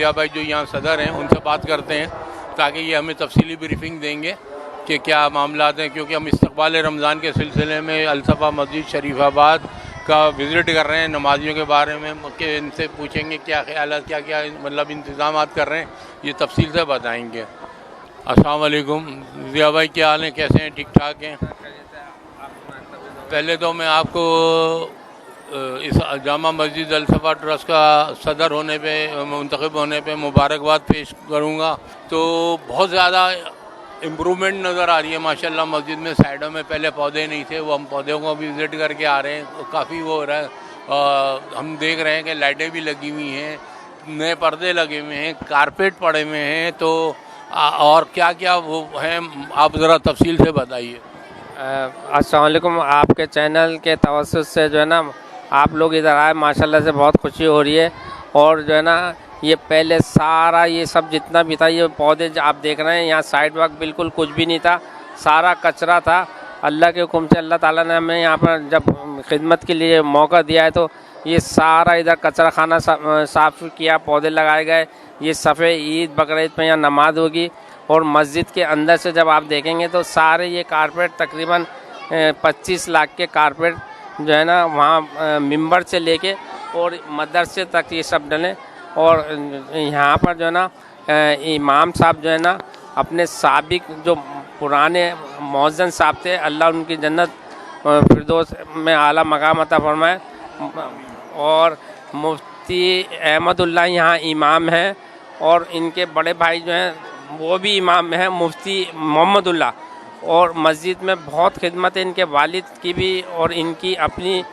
ज़िया भाई जो यहाँ सदर हैं उनसे बात करते हैं ताकि ये हमें तफसीली ब्रीफिंग देंगे कि क्या मामलात हैं, क्योंकि हम इस्तकबाल रमज़ान के सिलसिले में अलसफ़ा मस्जिद शरीफाबाद का विज़िट कर रहे हैं। नमाजियों के बारे में कि इनसे पूछेंगे क्या ख्याल, क्या क्या मतलब इंतज़ाम कर रहे हैं, ये तफसील से बताएंगे। अस्सलाम वालेकुम ज़िया भाई, क्या हाल है, कैसे हैं, ठीक ठाक हैं? पहले तो मैं आपको इस जामा मस्जिद अलसफ़ा ट्रस्ट का सदर होने पे, मुंतखब होने पे मुबारकबाद पेश करूँगा। तो बहुत ज़्यादा इम्प्रूवमेंट नज़र आ रही है माशाल्लाह मस्जिद में। साइडों में पहले पौधे नहीं थे, वो हम पौधों को भी विज़िट करके आ रहे हैं, तो काफ़ी वो हो रहा है। हम देख रहे हैं कि लाइटें भी लगी हुई हैं, नए पर्दे लगे हुए हैं, कारपेट पड़े हुए हैं। तो और क्या क्या वो हैं, आप ज़रा तफसील से बताइए। अस्सलाम वालेकुम। आपके चैनल के तवस्सुत से जो है ना आप लोग इधर आए, माशाल्लाह से बहुत खुशी हो रही है। और जो है ना ये पहले सारा ये सब जितना भी था, ये पौधे आप देख रहे हैं, यहाँ साइड वॉक बिल्कुल कुछ भी नहीं था, सारा कचरा था। अल्लाह के हुक्म से अल्लाह ताला ने हमें यहाँ पर जब खिदमत के लिए मौका दिया है तो ये सारा इधर कचरा खाना साफ़ किया, पौधे लगाए गए। ये सफ़े ईद बकरीद पे यहाँ नमाज होगी। और मस्जिद के अंदर से जब आप देखेंगे तो सारे ये कारपेट तकरीबन 25 लाख के कारपेट जो है ना वहाँ मिंबर से लेके और मदरसे तक ये सब डले। और यहाँ पर जो है ना इमाम साहब जो है ना अपने साबिक जो पुराने मौज़न साहब थे, अल्लाह उनकी जन्नत फिरदौस में आला मकाम अता फरमाए। और मुफ्ती अहमदुल्लाह यहाँ इमाम हैं और इनके बड़े भाई जो हैं वो भी इमाम हैं, मुफ्ती मोहम्मदुल्लाह। और मस्जिद में बहुत खिदमत है इनके वालिद की भी और इनकी अपनी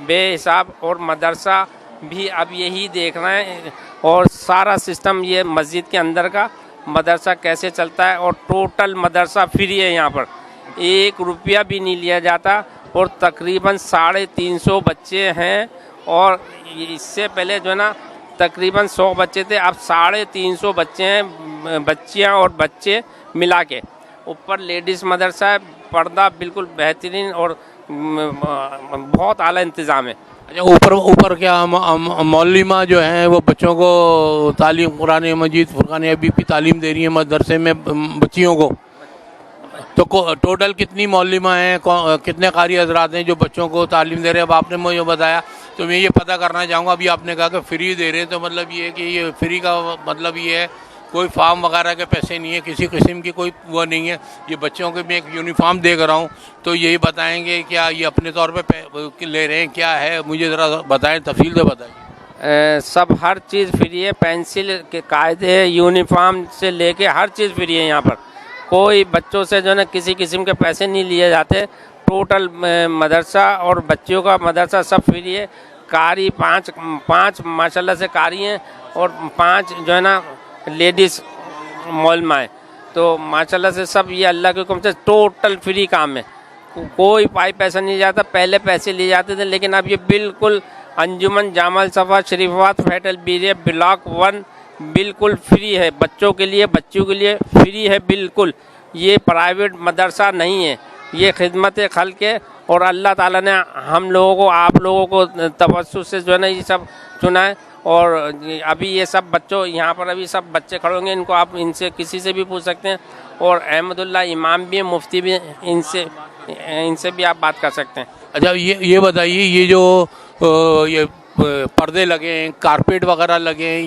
बेहिसाब। और मदरसा भी अब यही देख रहे हैं और सारा सिस्टम ये मस्जिद के अंदर का मदरसा कैसे चलता है। और टोटल मदरसा फ्री है, यहाँ पर 1 रुपया भी नहीं लिया जाता। और तकरीबन 350 बच्चे हैं और इससे पहले जो है ना तकरीबन 100 बच्चे थे, अब 350 बच्चे हैं, बच्चियां और बच्चे मिला के। ऊपर लेडीज़ मदरसा है, पर्दा बिल्कुल बेहतरीन और बहुत आला इंतज़ाम है। अच्छा, ऊपर क्या मौलिमा जो हैं वो बच्चों को तालीम कुरान मजीद फुरकान हबीब की तालीम दे रही है मदरसे में बच्चियों को? तो टोटल कितनी मौलिमा हैं, कितने कारी हजरात हैं जो बच्चों को तालीम दे रहे हैं? अब आपने मुझे बताया तो मैं ये पता करना चाहूँगा। अभी आपने कहा कि फ्री दे रहे हैं, तो मतलब ये है कि ये फ्री का मतलब ये है कोई फार्म वगैरह के पैसे नहीं है, किसी किस्म की कोई वो नहीं है। ये बच्चों के मैं एक यूनिफॉर्म देख रहा हूँ, तो यही बताएंगे क्या ये अपने तौर पे ले रहे हैं, क्या है, मुझे ज़रा बताएं, तफसील से बताइए। सब हर चीज़ फ्री है, पेंसिल के कायदे यूनिफॉर्म से लेके हर चीज़ फ्री है। यहाँ पर कोई बच्चों से जो है ना किसी किस्म के पैसे नहीं लिए जाते। टोटल मदरसा और बच्चों का मदरसा सब फ्री है। कारी पाँच माशाल्लाह से कारी हैं और 5 जो है ना लेडीज़ मौलमाएँ। तो माशाल्लाह से सब ये अल्लाह के हुक्म से टोटल फ्री काम है, कोई पैसा नहीं जाता। पहले पैसे लिए जाते थे, लेकिन अब ये बिल्कुल Anjuman Jama Alsafa Sharifabad federal area block 1 बिल्कुल फ्री है। बच्चों के लिए, बच्चियों के लिए फ्री है बिल्कुल। ये प्राइवेट मदरसा नहीं है, ये खिदमत खल्क़ है। और अल्लाह ताला ने हम लोगों को, आप लोगों को तवस्सुत से जो है ना ये सब चुना है। और अभी ये सब बच्चों यहाँ पर अभी सब बच्चे खड़े होंगे, इनको आप इनसे किसी से भी पूछ सकते हैं। और अहमदुल्लाह इमाम भी हैं, मुफ्ती भी हैं, इनसे भी आप बात कर सकते हैं। अच्छा, ये बताइए, ये जो ये पर्दे लगे हैं, कारपेट वगैरह लगे हैं,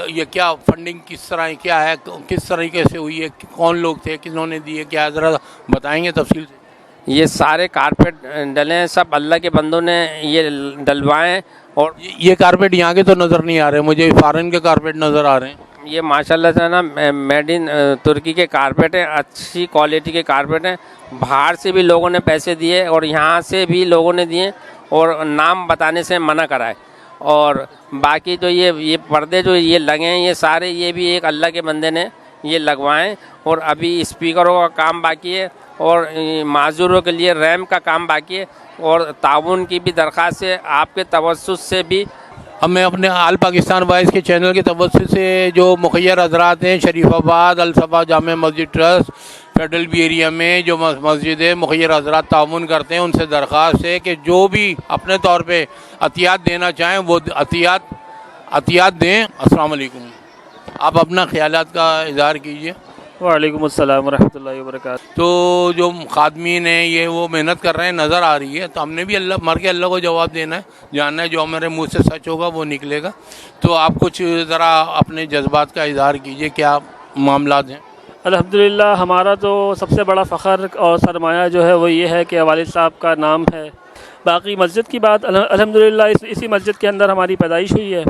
ये क्या फंडिंग किस तरह है, क्या है, किस तरीके से हुई है, कौन लोग थे, किन्होंने दिए, क्या ज़रा बताएंगे तफसील से? ये सारे कारपेट डले हैं, सब अल्लाह के बंदों ने ये डलवाए हैं। और ये कारपेट यहाँ के तो नज़र नहीं आ रहे मुझे, फॉरेन के कारपेट नज़र आ रहे हैं। ये माशाल्लाह से ना मेड इन तुर्की के कारपेट हैं, अच्छी क्वालिटी के कारपेट हैं। बाहर से भी लोगों ने पैसे दिए और यहाँ से भी लोगों ने दिए और नाम बताने से मना कराए। और बाकी तो ये पर्दे जो ये लगे हैं, ये सारे ये भी एक अल्लाह के बंदे ने ये लगवाएं। और अभी स्पीकरों का काम बाकी है और माजूरों के लिए रैम का काम बाकी है। और ताउन की भी दरख्वास्त है आपके तवस्सुत से भी। हमें अपने आल पाकिस्तान वॉइस के चैनल के तवज्जुह से जो मुखय्यर हज़रात हैं Sharifabad अलसफ़ा Jama Masjid trust federal B area में जो मस्जिद है, मुखय्यर हज़रात ताउन करते हैं, उनसे दरख्वास्त है कि जो भी अपने तौर पे अतियात देना चाहें वो अतियात दें। अस्सलाम वालेकुम। आप अपना ख्यालात का इजहार कीजिए। वालेकुम अस्सलाम वरहमतुल्लाहि वबरकातुहू। तो जो खादमीन है ये वो मेहनत कर रहे हैं, नज़र आ रही है, तो हमने भी अल्लाह मर के अल्लाह को जवाब देना है, जानना है, जो हमारे मुंह से सच होगा वो निकलेगा। तो आप कुछ ज़रा अपने जज्बात का इजहार कीजिए, क्या मामलात हैं? अल्हम्दुलिल्लाह हमारा तो सबसे बड़ा फ़ख्र और सरमाया जो है वो ये है कि वालिद साहब का नाम है। बाकी मस्जिद की बात अल्हम्दुलिल्लाह इसी मस्जिद के अंदर हमारी पैदाइश हुई है।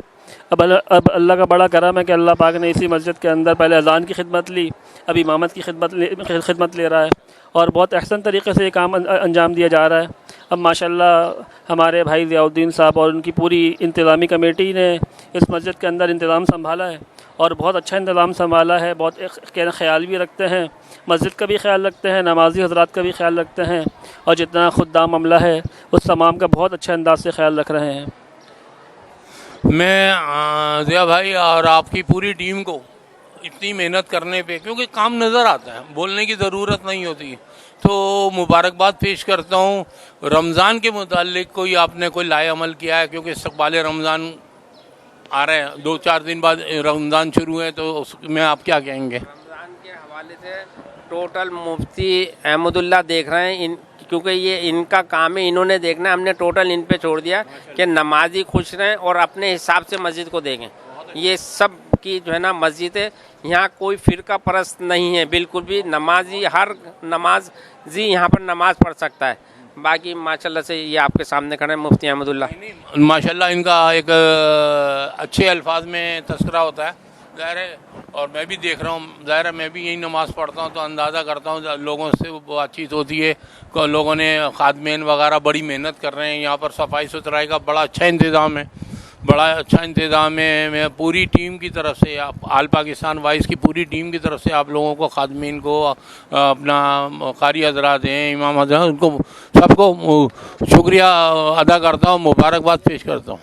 अब अल्लाह का बड़ा करम है कि अल्लाह पाक ने इसी मस्जिद के अंदर पहले अज़ान की खिदमत ली, अब इमामत की खिदमत ले रहा है और बहुत अहसन तरीके से ये काम अंजाम दिया जा रहा है। अब माशाल्लाह हमारे भाई ज़ियाउद्दीन साहब और उनकी पूरी इंतज़ामी कमेटी ने इस मस्जिद के अंदर इंतज़ाम संभाला है और बहुत अच्छा इंतज़ाम संभाला है। बहुत ख्याल भी रखते हैं, मस्जिद का भी ख्याल रखते हैं, नमाजी हज़रात का भी ख्याल रखते हैं और जितना खुद्दाम अमला है उस तमाम का बहुत अच्छे अंदाज से ख्याल रख रहे हैं। मैं ज़िया भाई और आपकी पूरी टीम को इतनी मेहनत करने पे, क्योंकि काम नज़र आता है, बोलने की ज़रूरत नहीं होती, तो मुबारकबाद पेश करता हूँ। रमज़ान के मुतालिक कोई आपने कोई लाए अमल किया है? क्योंकि इस्तक़बाल रमज़ान आ रहे हैं, 2-4 दिन बाद रमज़ान शुरू है, तो उसमें आप क्या कहेंगे? रमज़ान के हवाले से टोटल मुफ्ती अहमदुल्ला देख रहे हैं, क्योंकि ये इनका काम है, इन्होंने देखना है, हमने टोटल इन पे छोड़ दिया कि नमाजी खुश रहें और अपने हिसाब से मस्जिद को देखें। ये सब की जो है ना मस्जिद है, यहाँ कोई फ़िरका परस्त नहीं है, बिल्कुल भी। नमाजी हर नमाजी यहाँ पर नमाज पढ़ सकता है। बाकी माशाल्लाह से ये आपके सामने खड़े हैं मुफ्ती अहमदुल्ला। माशाल्लाह इनका एक अच्छे अल्फाज में तस्करा होता है, ज़ाहिर है, और मैं भी देख रहा हूँ, ज़ाहिर है, मैं भी यही नमाज़ पढ़ता हूँ तो अंदाज़ा करता हूँ, लोगों से बातचीत होती है, लोगों ने खादमीन वगैरह बड़ी मेहनत कर रहे हैं, यहाँ पर सफाई सुथराई का बड़ा अच्छा इंतज़ाम है, बड़ा अच्छा इंतज़ाम है। मैं पूरी टीम की तरफ से, आप आल पाकिस्तान वाइस की पूरी टीम की तरफ से आप लोगों को, खादमीन को, अपना कारी हज़रात हैं, इमाम हज़रात, उनको सबको शुक्रिया अदा करता हूँ, मुबारकबाद पेश करता हूँ।